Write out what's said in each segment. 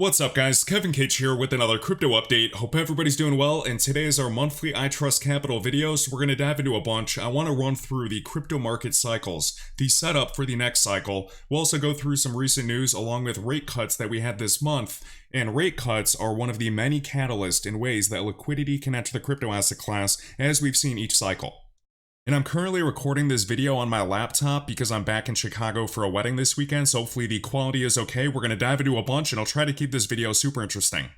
What's up guys, Kevin Cage here with another crypto update. Hope everybody's doing well, and today is our monthly iTrustCapital video, so we're going to dive into a bunch. I want to run through the crypto market cycles, the setup for the next cycle. We'll also go through some recent news along with rate cuts that we had this month, and rate cuts are one of the many catalysts in ways that liquidity can enter the crypto asset class as we've seen each cycle. And I'm currently recording this video on my laptop because I'm back in Chicago for a wedding this weekend, so hopefully the quality is okay. We're going to dive into a bunch and I'll try to keep this video super interesting.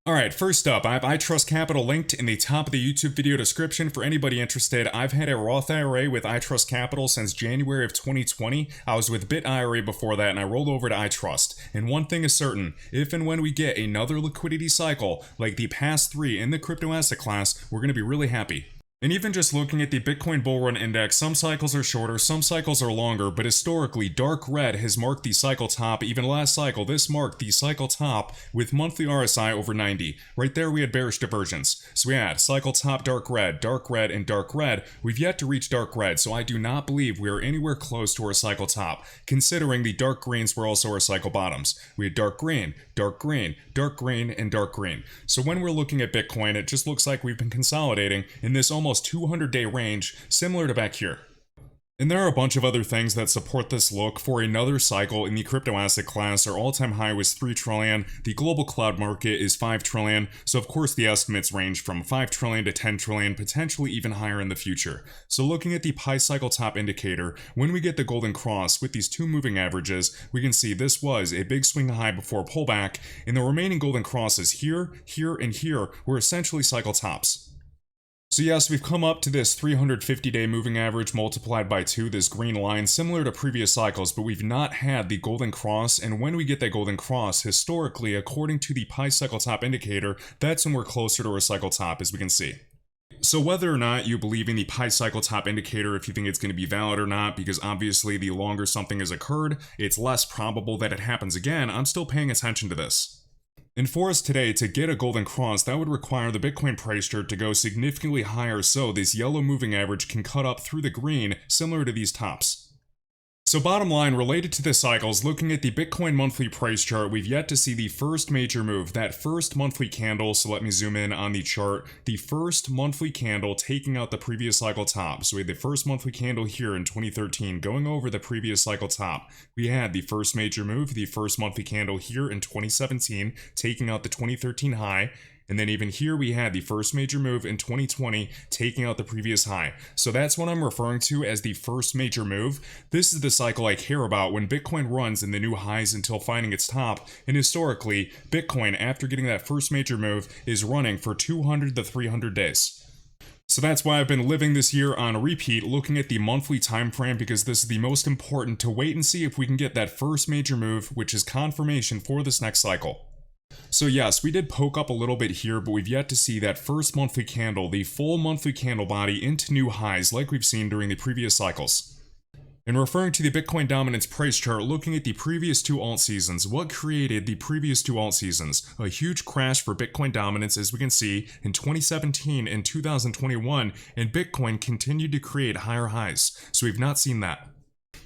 Alright, first up, I have iTrustCapital linked in the top of the YouTube video description for anybody interested. I've had a Roth IRA with iTrustCapital since January of 2020. I was with IRA before that and I rolled over to iTrust. And one thing is certain, if and when we get another liquidity cycle like the past three in the crypto asset class, we're going to be really happy. And even just looking at the Bitcoin Bull Run Index, some cycles are shorter, some cycles are longer, but historically, dark red has marked the cycle top. Even last cycle, this marked the cycle top with monthly RSI over 90. Right there we had bearish divergence. So we had cycle top dark red, and dark red. We've yet to reach dark red, so I do not believe we are anywhere close to our cycle top, considering the dark greens were also our cycle bottoms. We had dark green, dark green, dark green, and dark green. So when we're looking at Bitcoin, it just looks like we've been consolidating in this almost 200-day range, similar to back here. And there are a bunch of other things that support this look for another cycle in the crypto asset class. Our all-time high was 3 trillion. The global cloud market is 5 trillion. So of course the estimates range from 5 trillion to 10 trillion, potentially even higher in the future. So looking at the pi cycle top indicator, when we get the golden cross with these two moving averages, we can see this was a big swing high before pullback, and the remaining golden crosses here, here, and here were essentially cycle tops. So yes, we've come up to this 350-day moving average multiplied by 2, this green line, similar to previous cycles, but we've not had the golden cross, and when we get that golden cross, historically, according to the pi cycle top indicator, that's when we're closer to our cycle top, as we can see. So whether or not you believe in the pi cycle top indicator, if you think it's going to be valid or not, because obviously the longer something has occurred, it's less probable that it happens again, I'm still paying attention to this. And for us today, to get a golden cross, that would require the Bitcoin price chart to go significantly higher so this yellow moving average can cut up through the green, similar to these tops. So bottom line, related to the cycles, looking at the Bitcoin monthly price chart, we've yet to see the first major move, that first monthly candle. So let me zoom in on the chart. The first monthly candle taking out the previous cycle top. So we had the first monthly candle here in 2013 going over the previous cycle top. We had the first major move, the first monthly candle here in 2017 taking out the 2013 high. And then even here we had the first major move in 2020 taking out the previous high. So that's what I'm referring to as the first major move. This is the cycle I care about when Bitcoin runs in the new highs until finding its top. And historically, Bitcoin, after getting that first major move, is running for 200 to 300 days. So that's why I've been living this year on repeat, looking at the monthly time frame, because this is the most important to wait and see if we can get that first major move, which is confirmation for this next cycle. So yes, we did poke up a little bit here, but we've yet to see that first monthly candle, the full monthly candle body into new highs like we've seen during the previous cycles. And referring to the Bitcoin dominance price chart, looking at the previous two alt seasons, what created the previous two alt seasons? A huge crash for Bitcoin dominance, as we can see, in 2017 and 2021, and Bitcoin continued to create higher highs. So we've not seen that.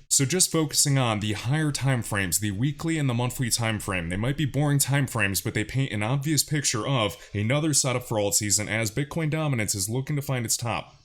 So just focusing on the higher time frames, the weekly and the monthly time frame, they might be boring time frames, but they paint an obvious picture of another setup for alt season as Bitcoin dominance is looking to find its top.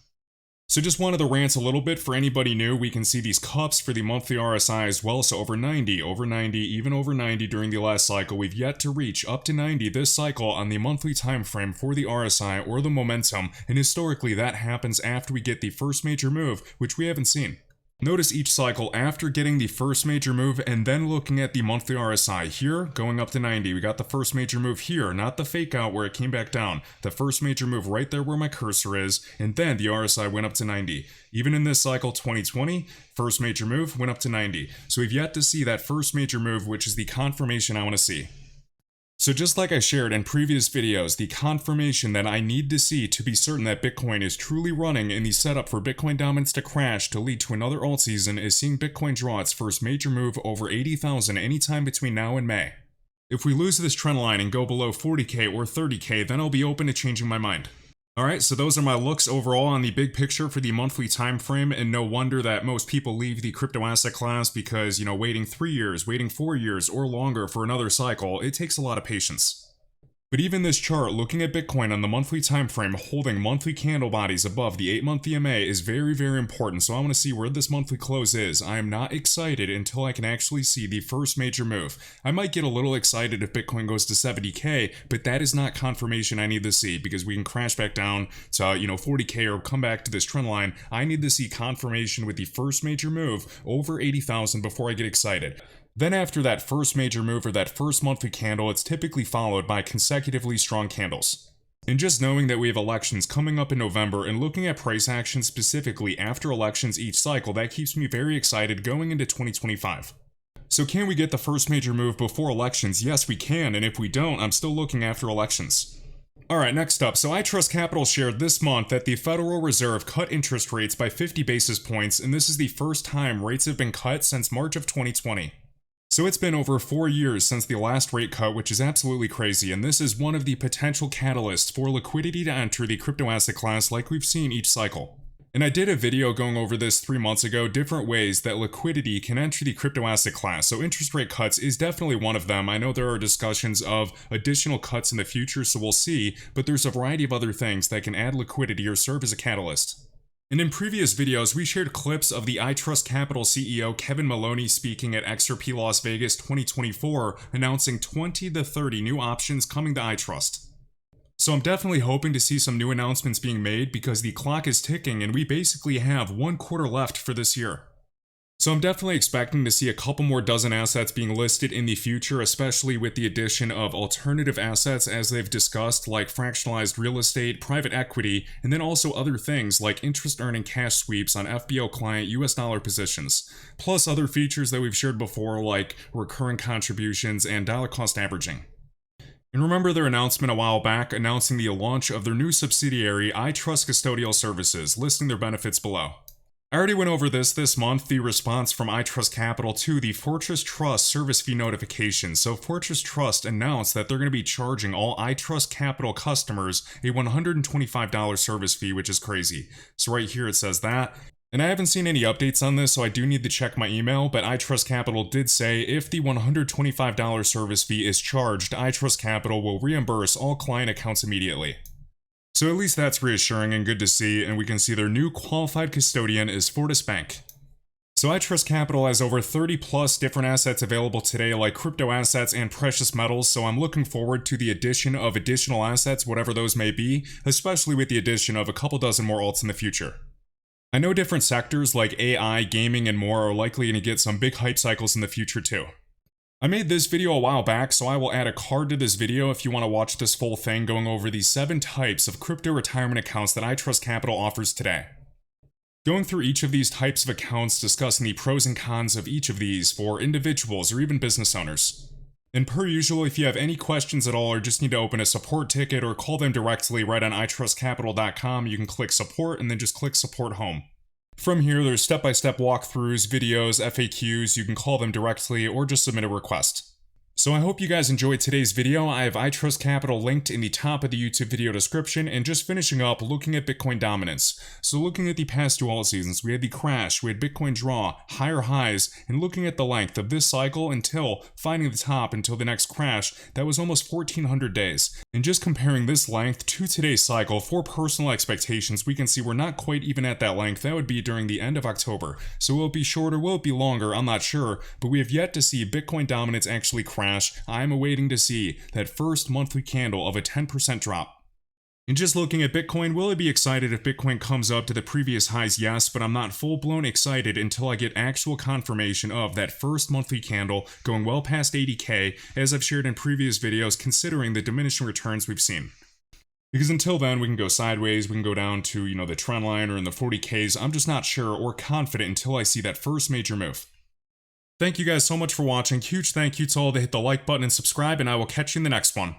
So just wanted to rant a little bit for anybody new. We can see these cups for the monthly RSI as well, so over 90, even over 90 during the last cycle. We've yet to reach up to 90 this cycle on the monthly time frame for the RSI or the momentum, and historically that happens after we get the first major move, which we haven't seen. Notice each cycle after getting the first major move and then looking at the monthly RSI here going up to 90. We got the first major move here, not the fake out where it came back down. The first major move right there where my cursor is, and then the RSI went up to 90. Even in this cycle 2020, first major move went up to 90. So we've yet to see that first major move, which is the confirmation I want to see. So just like I shared in previous videos, the confirmation that I need to see to be certain that Bitcoin is truly running in the setup for Bitcoin dominance to crash to lead to another alt season is seeing Bitcoin draw its first major move over 80,000 anytime between now and May. If we lose this trend line and go below 40k or 30k, then I'll be open to changing my mind. Alright, so those are my looks overall on the big picture for the monthly time frame, and no wonder that most people leave the crypto asset class because, waiting 3 years, waiting 4 years, or longer for another cycle, it takes a lot of patience. But even this chart, looking at Bitcoin on the monthly time frame, holding monthly candle bodies above the 8-month EMA is very, very important, so I want to see where this monthly close is. I am not excited until I can actually see the first major move. I might get a little excited if Bitcoin goes to 70k, but that is not confirmation I need to see, because we can crash back down to, 40k or come back to this trend line. I need to see confirmation with the first major move over 80,000 before I get excited. Then after that first major move or that first monthly candle, it's typically followed by consecutively strong candles. And just knowing that we have elections coming up in November and looking at price action specifically after elections each cycle, that keeps me very excited going into 2025. So can we get the first major move before elections? Yes, we can, and if we don't, I'm still looking after elections. Alright, next up, so iTrustCapital shared this month that the Federal Reserve cut interest rates by 50 basis points, and this is the first time rates have been cut since March of 2020. So it's been over 4 years since the last rate cut, which is absolutely crazy, and this is one of the potential catalysts for liquidity to enter the crypto asset class like we've seen each cycle. And I did a video going over this 3 months ago, different ways that liquidity can enter the crypto asset class, so interest rate cuts is definitely one of them. I know there are discussions of additional cuts in the future, so we'll see, but there's a variety of other things that can add liquidity or serve as a catalyst. And in previous videos, we shared clips of the iTrustCapital CEO Kevin Maloney speaking at XRP Las Vegas 2024, announcing 20 to 30 new options coming to iTrust. So I'm definitely hoping to see some new announcements being made because the clock is ticking and we basically have 1 quarter left for this year. So I'm definitely expecting to see a couple more dozen assets being listed in the future, especially with the addition of alternative assets as they've discussed, like fractionalized real estate, private equity, and then also other things like interest earning cash sweeps on FBO client US dollar positions, plus other features that we've shared before like recurring contributions and dollar cost averaging. And remember their announcement a while back announcing the launch of their new subsidiary iTrust Custodial Services, listing their benefits below. I already went over this month, the response from iTrustCapital to the Fortress Trust service fee notification. So Fortress Trust announced that they're going to be charging all iTrustCapital customers a $125 service fee, which is crazy. So right here it says that. And I haven't seen any updates on this, so I do need to check my email, but iTrustCapital did say if the $125 service fee is charged, iTrustCapital will reimburse all client accounts immediately. So at least that's reassuring and good to see, and we can see their new qualified custodian is Fortis Bank. So iTrustCapital has over 30 plus different assets available today, like crypto assets and precious metals, so I'm looking forward to the addition of additional assets, whatever those may be, especially with the addition of a couple dozen more alts in the future. I know different sectors like AI, gaming, and more are likely going to get some big hype cycles in the future too. I made this video a while back, so I will add a card to this video if you want to watch this full thing going over the 7 types of crypto retirement accounts that iTrustCapital offers today. Going through each of these types of accounts, discussing the pros and cons of each of these for individuals or even business owners. And per usual, if you have any questions at all or just need to open a support ticket or call them directly right on iTrustCapital.com, you can click support and then just click support home. From here, there's step-by-step walkthroughs, videos, FAQs, you can call them directly or just submit a request. So I hope you guys enjoyed today's video. I have iTrustCapital linked in the top of the YouTube video description, and just finishing up looking at Bitcoin dominance. So looking at the past 2 alt seasons, we had the crash, we had Bitcoin draw, higher highs, and looking at the length of this cycle until finding the top until the next crash, that was almost 1400 days. And just comparing this length to today's cycle for personal expectations, we can see we're not quite even at that length. That would be during the end of October. So will it be shorter, will it be longer? I'm not sure, but we have yet to see Bitcoin dominance actually crash. I'm awaiting to see that first monthly candle of a 10% drop. And just looking at Bitcoin, will I be excited if Bitcoin comes up to the previous highs? Yes, but I'm not full-blown excited until I get actual confirmation of that first monthly candle going well past 80k, as I've shared in previous videos, considering the diminishing returns we've seen. Because until then, we can go sideways, we can go down to, the trend line or in the 40ks. I'm just not sure or confident until I see that first major move. Thank you guys so much for watching. Huge thank you to all that hit the like button and subscribe, and I will catch you in the next one.